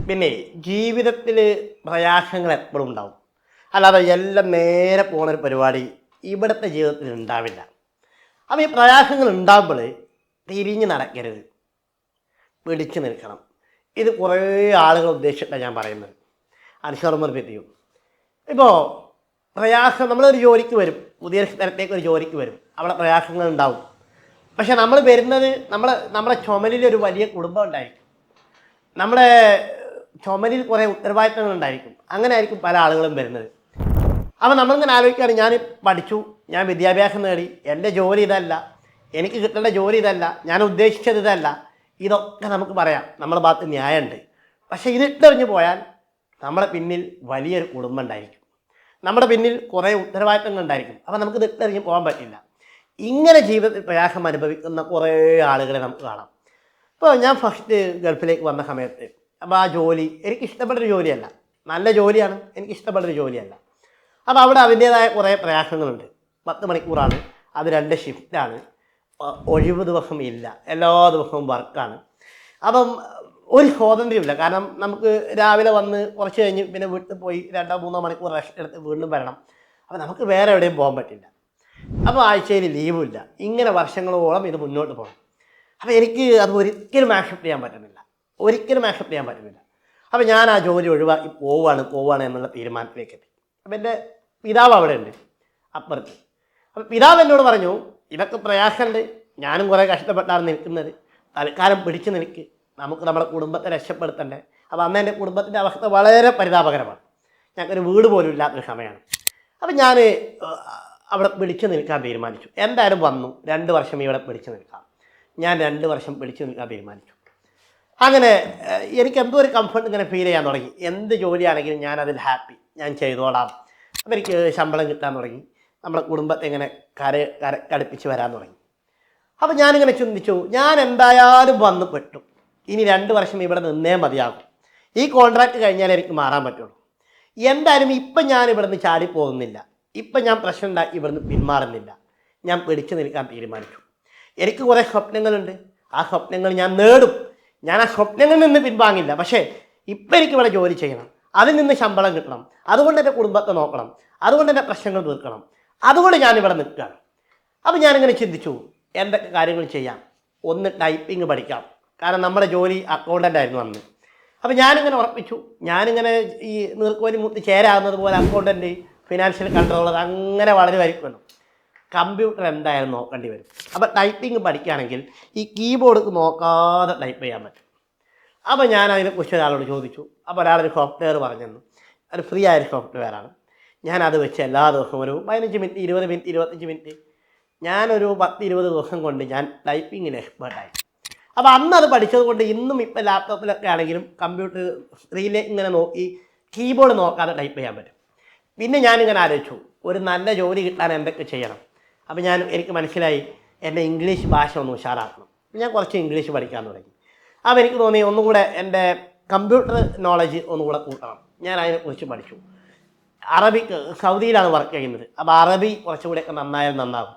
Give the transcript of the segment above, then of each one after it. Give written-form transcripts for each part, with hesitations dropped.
പിന്നെ ജീവിതത്തിൽ പ്രയാസങ്ങൾ എപ്പോഴും ഉണ്ടാവും. അല്ലാതെ എല്ലാം നേരെ പോകുന്നൊരു പരിപാടി ഇവിടുത്തെ ജീവിതത്തിൽ ഉണ്ടാവില്ല. അപ്പോൾ ഈ പ്രയാസങ്ങൾ ഉണ്ടാകുമ്പോൾ തിരിഞ്ഞ് നടക്കരുത്, പിടിച്ചു നിൽക്കണം. ഇത് കുറേ ആളുകൾ ഉദ്ദേശിച്ചിട്ടാണ് ഞാൻ പറയുന്നത്. അനുസർമ്മർ പറ്റിയും ഇപ്പോൾ പ്രയാസം, നമ്മളൊരു ജോലിക്ക് വരും, പുതിയ സ്ഥലത്തേക്ക് ഒരു ജോലിക്ക് വരും, അവിടെ പ്രയാസങ്ങൾ ഉണ്ടാവും. പക്ഷെ നമ്മൾ വരുന്നത് നമ്മുടെ ചുമലിലൊരു വലിയ കുടുംബം ഉണ്ടായിരിക്കും, നമ്മുടെ ചുമലിൽ കുറേ ഉത്തരവാദിത്തങ്ങൾ ഉണ്ടായിരിക്കും. അങ്ങനെ ആയിരിക്കും പല ആളുകളും വരുന്നത്. അപ്പോൾ നമ്മളിങ്ങനെ ആലോചിക്കുകയാണ്, ഞാൻ പഠിച്ചു, ഞാൻ വിദ്യാഭ്യാസം നേടി, എൻ്റെ ജോലി ഇതല്ല, എനിക്ക് കിട്ടേണ്ട ജോലി ഇതല്ല, ഞാൻ ഉദ്ദേശിച്ചത് ഇതല്ല, ഇതൊക്കെ നമുക്ക് പറയാം, നമ്മുടെ ഭാഗത്ത് ന്യായമുണ്ട്. പക്ഷേ ഇതിട്ടെറിഞ്ഞ് പോയാൽ നമ്മുടെ പിന്നിൽ വലിയൊരു കുടുംബം ഉണ്ടായിരിക്കും, നമ്മുടെ പിന്നിൽ കുറേ ഉത്തരവാദിത്തങ്ങൾ ഉണ്ടായിരിക്കും. അപ്പോൾ നമുക്ക് ഇതിട്ടെറിഞ്ഞ് പോകാൻ പറ്റില്ല. ഇങ്ങനെ ജീവിതത്തിൽ പ്രയാസം അനുഭവിക്കുന്ന കുറേ ആളുകളെ നമുക്ക് കാണാം. ഇപ്പോൾ ഞാൻ ഫസ്റ്റ് ഗൾഫിലേക്ക് വന്ന സമയത്ത്, അപ്പോൾ ആ ജോലി എനിക്ക് ഇഷ്ടപ്പെട്ടൊരു ജോലിയല്ല, നല്ല ജോലിയാണ്, എനിക്ക് ഇഷ്ടപ്പെട്ടൊരു ജോലിയല്ല. അപ്പോൾ അവിടെ അതിൻ്റേതായ കുറേ പ്രയാസങ്ങളുണ്ട്. 10 മണിക്കൂറാണ്, അത് 2 ഷിഫ്റ്റാണ്, ഒഴിവ് ദിവസം ഇല്ല, എല്ലാ ദിവസവും വർക്കാണ്. അപ്പം ഒരു സ്വാതന്ത്ര്യമില്ല. കാരണം നമുക്ക് രാവിലെ വന്ന് കുറച്ച് കഴിഞ്ഞ് പിന്നെ വീട്ടിൽ പോയി 2-3 മണിക്കൂർ റെസ്റ്റ് എടുത്ത് വീണ്ടും വരണം. അപ്പോൾ നമുക്ക് വേറെ എവിടെയും പോകാൻ പറ്റില്ല. അപ്പോൾ ആഴ്ചയിൽ ലീവുമില്ല. ഇങ്ങനെ വർഷങ്ങളോളം ഇത് മുന്നോട്ട് പോകണം. അപ്പോൾ എനിക്ക് അത് ഒരിക്കലും ആക്സെപ്റ്റ് ചെയ്യാൻ പറ്റുന്നില്ല, ഒരിക്കലും ആക്സെപ്റ്റ് ചെയ്യാൻ പറ്റുന്നില്ല. അപ്പോൾ ഞാൻ ആ ജോലി ഒഴിവാക്കി പോവുകയാണ് എന്നുള്ള തീരുമാനത്തിലേക്ക് എത്തി. അപ്പോൾ എൻ്റെ പിതാവ് അവിടെ ഉണ്ട് അപ്പുറത്ത്. അപ്പോൾ പിതാവ് എന്നോട് പറഞ്ഞു, ഇതൊക്കെ പ്രയാസമുണ്ട്, ഞാനും കുറേ കഷ്ടപ്പെട്ടാണ് നിൽക്കുന്നത്, തൽക്കാലം പിടിച്ചു നിൽക്ക്, നമുക്ക് നമ്മുടെ കുടുംബത്തെ രക്ഷപ്പെടുത്തണ്ടേ. അപ്പോൾ അന്ന് എൻ്റെ കുടുംബത്തിൻ്റെ അവസ്ഥ വളരെ പരിതാപകരമാണ്, ഞങ്ങൾക്കൊരു വീട് പോലും ഇല്ലാത്തൊരു സമയമാണ്. അപ്പോൾ ഞാൻ അവിടെ പിടിച്ചു നിൽക്കാൻ തീരുമാനിച്ചു. എന്തായാലും വന്നു, 2 വർഷം ഇവിടെ പിടിച്ചു നിൽക്കാം. ഞാൻ 2 വർഷം പിടിച്ചു നിൽക്കാൻ തീരുമാനിച്ചു. അങ്ങനെ എനിക്ക് എന്തോ ഒരു കംഫർട്ട് ഇങ്ങനെ ഫീൽ ചെയ്യാൻ തുടങ്ങി. എന്ത് ജോലിയാണെങ്കിലും ഞാൻ അതിൽ ഹാപ്പി, ഞാൻ ചെയ്തോളാം. അപ്പോൾ എനിക്ക് ശമ്പളം കിട്ടാൻ തുടങ്ങി, നമ്മുടെ കുടുംബത്തെ ഇങ്ങനെ കടുപ്പിച്ച് വരാൻ തുടങ്ങി. അപ്പോൾ ഞാനിങ്ങനെ ചിന്തിച്ചു, ഞാൻ എന്തായാലും വന്ന് പെട്ടു, ഇനി 2 വർഷം ഇവിടെ നിന്നേ മതിയാകും, ഈ കോൺട്രാക്റ്റ് കഴിഞ്ഞാലേ എനിക്ക് മാറാൻ പറ്റുള്ളൂ. എന്തായാലും ഇപ്പം ഞാൻ ഇവിടുന്ന് ചാടിപ്പോകുന്നില്ല, ഇപ്പം ഞാൻ പ്രശ്നം ഉണ്ടാക്കി ഇവിടുന്ന് പിന്മാറുന്നില്ല, ഞാൻ പിടിച്ചു നിൽക്കാൻ തീരുമാനിച്ചു. എനിക്ക് കുറേ സ്വപ്നങ്ങളുണ്ട്, ആ സ്വപ്നങ്ങൾ ഞാൻ നേടും, ഞാൻ ആ സ്വപ്നങ്ങളിൽ നിന്ന് പിൻവാങ്ങില്ല. പക്ഷേ ഇപ്പം എനിക്ക് ഇവിടെ ജോലി ചെയ്യണം, അതിൽ നിന്ന് ശമ്പളം കിട്ടണം, അതുകൊണ്ട് എൻ്റെ കുടുംബത്തെ നോക്കണം, അതുകൊണ്ട് എൻ്റെ പ്രശ്നങ്ങൾ തീർക്കണം, അതുകൊണ്ട് ഞാനിവിടെ നിൽക്കുകയാണ്. അപ്പോൾ ഞാനിങ്ങനെ ചിന്തിച്ചു, എന്തൊക്കെ കാര്യങ്ങൾ ചെയ്യാം. ഒന്ന് ടൈപ്പിംഗ് പഠിക്കാം, കാരണം നമ്മുടെ ജോലി അക്കൗണ്ടൻ്റ് ആയിരുന്നു അന്ന്. അപ്പോൾ ഞാനിങ്ങനെ ഉറപ്പിച്ചു, ഞാനിങ്ങനെ ഈ നീർക്കോലി മുത്തി ചേരാകുന്നത് പോലെ അക്കൗണ്ടൻറ്റ്, ഫിനാൻഷ്യൽ കൺട്രോളർ അങ്ങനെ വളരെ വരിക്കണം. കമ്പ്യൂട്ടർ എന്തായാലും നോക്കേണ്ടി വരും. അപ്പോൾ ടൈപ്പിംഗ് പഠിക്കുകയാണെങ്കിൽ ഈ കീബോർഡ് നോക്കാതെ ടൈപ്പ് ചെയ്യാൻ പറ്റും. അപ്പോൾ ഞാൻ അതിനെക്കുറിച്ച് ഒരാളോട് ചോദിച്ചു. അപ്പോൾ ഒരാളൊരു സോഫ്റ്റ്വെയർ പറഞ്ഞു തന്നു, അത് ഫ്രീ ആയൊരു സോഫ്റ്റ്വെയറാണ്. ഞാനത് വെച്ച് എല്ലാ ദിവസവും ഒരു 15 മിനിറ്റ്, 20 മിനിറ്റ്, 25 മിനിറ്റ്, ഞാനൊരു 10-20 ദിവസം കൊണ്ട് ഞാൻ ടൈപ്പിങ്ങിന് എക്സ്പേർട്ടായി. അപ്പോൾ അന്ന് അത് പഠിച്ചത് കൊണ്ട് ഇന്നും ഇപ്പോൾ ലാപ്ടോപ്പിലൊക്കെ ആണെങ്കിലും കമ്പ്യൂട്ടർ സ്ക്രീനിലേക്ക് ഇങ്ങനെ നോക്കി കീബോർഡ് നോക്കാതെ ടൈപ്പ് ചെയ്യാൻ പറ്റും. പിന്നെ ഞാനിങ്ങനെ ആലോചിച്ചു, ഒരു നല്ല ജോലി കിട്ടാൻ എന്തൊക്കെ ചെയ്യണം. അപ്പോൾ എനിക്ക് മനസ്സിലായി, എൻ്റെ ഇംഗ്ലീഷ് ഭാഷ ഒന്ന് ഉഷാറാക്കണം. ഞാൻ കുറച്ച് ഇംഗ്ലീഷ് പഠിക്കാൻ തുടങ്ങി. അപ്പോൾ എനിക്ക് തോന്നി ഒന്നുകൂടെ എൻ്റെ കമ്പ്യൂട്ടർ നോളജ് ഒന്നുകൂടെ കൂട്ടണം. ഞാൻ അതിനെക്കുറിച്ച് പഠിച്ചു. അറബിക്ക് സൗദിയിലാണ് വർക്ക് ചെയ്യുന്നത്, അപ്പോൾ അറബി കുറച്ചുകൂടെയൊക്കെ നന്നാകും.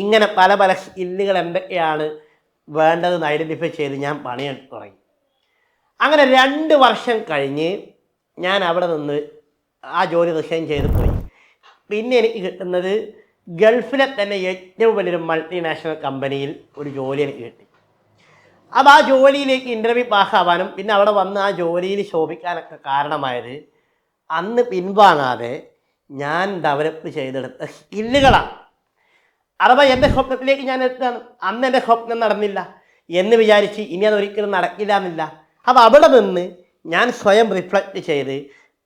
ഇങ്ങനെ പല പല സ്കില്ലുകൾ എന്തൊക്കെയാണ് വേണ്ടതെന്ന് ഐഡൻറ്റിഫൈ ചെയ്ത് ഞാൻ പണിയെടുത്ത് തുടങ്ങി. അങ്ങനെ 2 വർഷം കഴിഞ്ഞ് ഞാൻ അവിടെ നിന്ന് ആ ജോലി റിസൈൻ ചെയ്ത് പോയി. പിന്നെ എനിക്ക് കിട്ടുന്നത് ഗൾഫിലെ തന്നെ ഏറ്റവും വലിയൊരു മൾട്ടിനാഷണൽ കമ്പനിയിൽ ഒരു ജോലി എനിക്ക് കിട്ടി. അപ്പോൾ ആ ജോലിയിലേക്ക് ഇൻ്റർവ്യൂ പാസ്സാവാനും പിന്നെ അവിടെ വന്ന് ആ ജോലിയിൽ ശോഭിക്കാനൊക്കെ കാരണമായത് അന്ന് പിൻവാങ്ങാതെ ഞാൻ ഡെവലപ്പ് ചെയ്തെടുത്ത സ്കില്ലുകളാണ്. അഥവാ എൻ്റെ സ്വപ്നത്തിലേക്ക് ഞാൻ എത്തുകയാണ്. അന്ന് എൻ്റെ സ്വപ്നം നടന്നില്ല എന്ന് വിചാരിച്ച് ഇനി അതൊരിക്കലും നടക്കില്ല എന്നില്ല. അപ്പോൾ അവിടെ നിന്ന് ഞാൻ സ്വയം റിഫ്ലക്റ്റ് ചെയ്ത്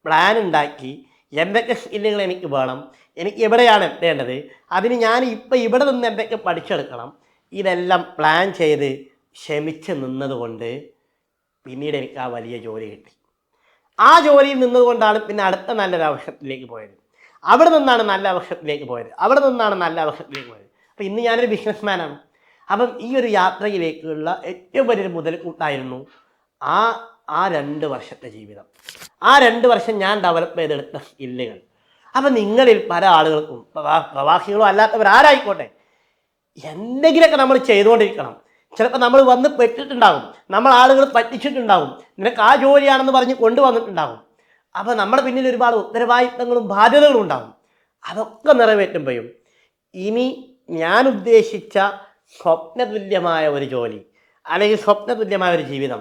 പ്ലാൻ ഉണ്ടാക്കി, എന്തൊക്കെ സ്കില്ലുകൾ എനിക്ക് വേണം, എനിക്ക് എവിടെയാണ് എത്തേണ്ടത്, അതിന് ഞാൻ ഇപ്പോൾ ഇവിടെ നിന്ന് എന്തൊക്കെ പഠിച്ചെടുക്കണം, ഇതെല്ലാം പ്ലാൻ ചെയ്ത് ക്ഷമിച്ച് നിന്നതുകൊണ്ട് പിന്നീട് എനിക്ക് ആ വലിയ ജോലി കിട്ടി. ആ ജോലിയിൽ നിന്നതുകൊണ്ടാണ് പിന്നെ അടുത്ത നല്ലൊരു അവസരത്തിലേക്ക് പോയത്. അവിടെ നിന്നാണ് നല്ല അവസരത്തിലേക്ക് പോയത്. അപ്പോൾ ഇന്ന് ഞാനൊരു ബിസിനസ്മാനാണ്. അപ്പം ഈ ഒരു യാത്രയിലേക്കുള്ള ഏറ്റവും വലിയൊരു മുതൽക്കൂട്ടായിരുന്നു ആ 2 വർഷത്തെ ജീവിതം. ആ 2 വർഷം ഞാൻ ഡെവലപ്പ് ചെയ്തെടുത്ത സ്കില്ലുകൾ. അപ്പം നിങ്ങളിൽ പല ആളുകൾക്കും, പ്രവാസികളോ അല്ലാത്തവരാരായിക്കോട്ടെ, എന്തെങ്കിലുമൊക്കെ നമ്മൾ ചെയ്തുകൊണ്ടിരിക്കണം. ചിലപ്പോൾ നമ്മൾ വന്ന് പെട്ടിട്ടുണ്ടാകും, നമ്മൾ ആളുകൾ പറ്റിച്ചിട്ടുണ്ടാകും, നിനക്ക് ആ ജോലിയാണെന്ന് പറഞ്ഞ് കൊണ്ടുവന്നിട്ടുണ്ടാകും. അപ്പോൾ നമ്മുടെ പിന്നിൽ ഒരുപാട് ഉത്തരവാദിത്തങ്ങളും ബാധ്യതകളും ഉണ്ടാകും. അതൊക്കെ നിറവേറ്റുമ്പോഴും ഇനി ഞാൻ ഉദ്ദേശിച്ച സ്വപ്നതുല്യമായ ഒരു ജോലി അല്ലെങ്കിൽ സ്വപ്നതുല്യമായ ഒരു ജീവിതം,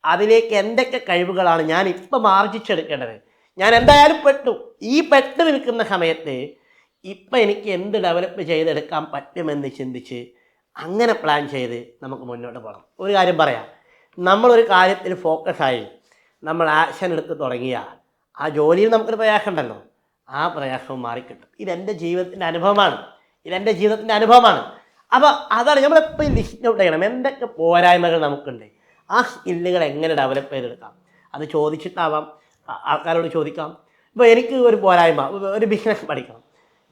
അതിലേക്ക് എന്തൊക്കെ കഴിവുകളാണ് ഞാൻ ഇപ്പം ആർജിച്ചെടുക്കേണ്ടത്? ഞാൻ എന്തായാലും പെട്ടു. ഈ പെട്ട് നിൽക്കുന്ന സമയത്ത് ഇപ്പം എനിക്ക് എന്ത് ഡെവലപ്പ് ചെയ്തെടുക്കാൻ പറ്റുമെന്ന് ചിന്തിച്ച് അങ്ങനെ പ്ലാൻ ചെയ്ത് നമുക്ക് മുന്നോട്ട് പോകണം. ഒരു കാര്യം പറയാം, നമ്മളൊരു കാര്യത്തിൽ ഫോക്കസായി നമ്മൾ ആക്ഷൻ എടുത്ത് തുടങ്ങിയാൽ ആ ജോലിയിൽ നമുക്കൊരു പ്രയാസം ഉണ്ടല്ലോ, ആ പ്രയാസവും മാറിക്കിട്ടും. ഇതെൻ്റെ ജീവിതത്തിൻ്റെ അനുഭവമാണ്. അപ്പോൾ അതാണ് നമ്മളെപ്പോൾ ലിസ്റ്റ് ഔട്ട് ചെയ്യണം. എന്തൊക്കെ പോരായ്മകൾ നമുക്കുണ്ട്, ആ സ്കില്ലുകൾ എങ്ങനെ ഡെവലപ്പ് ചെയ്തെടുക്കാം. അത് ചോദിച്ചിട്ടാവാം, ആൾക്കാരോട് ചോദിക്കാം. ഇപ്പോൾ എനിക്ക് ഒരു പോരായ്മ, ഒരു ബിസിനസ് പഠിക്കണം.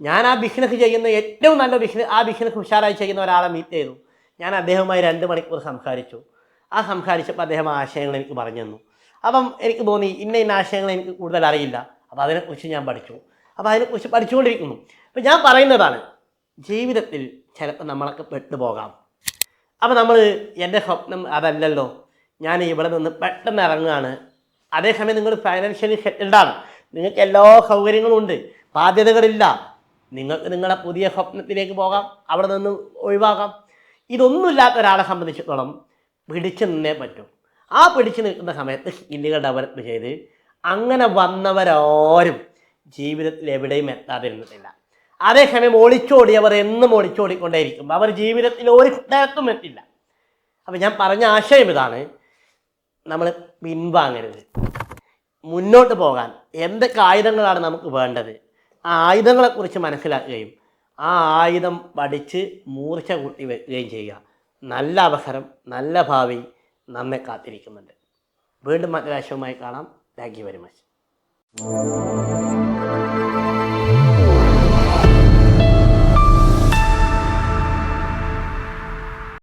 ഞാൻ ആ ബിസിനസ് ചെയ്യുന്ന ഏറ്റവും നല്ല ആ ബിസിനസ് ഉഷാറായി ചെയ്യുന്ന ഒരാളെ മീറ്റ് ചെയ്തു. ഞാൻ അദ്ദേഹവുമായി 2 മണിക്കൂർ സംസാരിച്ചു. സംസാരിച്ചപ്പോൾ അദ്ദേഹം ആശയങ്ങൾ എനിക്ക് പറഞ്ഞു തന്നു. അപ്പം എനിക്ക് തോന്നി ഇന്ന ആശയങ്ങൾ എനിക്ക് കൂടുതൽ അറിയില്ല, അപ്പോൾ അതിനെക്കുറിച്ച് ഞാൻ പഠിച്ചു. അപ്പോൾ അതിനെക്കുറിച്ച് പഠിച്ചുകൊണ്ടിരിക്കുന്നു. അപ്പോൾ ഞാൻ പറയുന്നതാണ്, ജീവിതത്തിൽ ചിലപ്പോൾ നമ്മളൊക്കെ പെട്ടുപോകാം. അപ്പോൾ നമ്മൾ എൻ്റെ സ്വപ്നം അതല്ലല്ലോ, ഞാൻ ഇവിടെ നിന്ന് പെട്ടെന്ന് ഇറങ്ങുകയാണ്. അതേസമയം നിങ്ങൾ ഫൈനാൻഷ്യലി സെറ്റിൽഡാണ്, നിങ്ങൾക്ക് എല്ലാ സൗകര്യങ്ങളും ഉണ്ട്, ബാധ്യതകളില്ല, നിങ്ങൾക്ക് നിങ്ങളുടെ പുതിയ സ്വപ്നത്തിലേക്ക് പോകാം, അവിടെ നിന്ന് ഒഴിവാക്കാം. ഇതൊന്നുമില്ലാത്ത ഒരാളെ സംബന്ധിച്ചിടത്തോളം പിടിച്ചു നിന്നേ പറ്റും. പിടിച്ചു നിൽക്കുന്ന സമയത്ത് സ്കില്ലുകൾ ഡെവലപ്പ് ചെയ്ത് അങ്ങനെ വന്നവരാരും ജീവിതത്തിൽ എവിടെയും എത്താതിരുന്നിട്ടില്ല. അതേസമയം ഒളിച്ചോടിയവർ എന്നും ഒളിച്ചോടിക്കൊണ്ടേയിരിക്കും, അവർ ജീവിതത്തിൽ ഒരു സ്ഥലത്തും എത്തില്ല. അപ്പം ഞാൻ പറഞ്ഞ ആശയം ഇതാണ്, നമ്മൾ പിൻവാങ്ങരുത്. മുന്നോട്ട് പോകാൻ എന്തൊക്കെ ആയുധങ്ങളാണ് നമുക്ക് വേണ്ടത്, ആ ആയുധങ്ങളെക്കുറിച്ച് മനസ്സിലാക്കുകയും ആ ആയുധം പഠിച്ച് മൂർച്ച കൂട്ടി വയ്ക്കുകയും ചെയ്യുക. നല്ല അവസരം, നല്ല ഭാവി നമ്മെ കാത്തിരിക്കുന്നുണ്ട്. വീണ്ടും മറ്റൊരാശയവുമായി കാണാം. Thank you very much.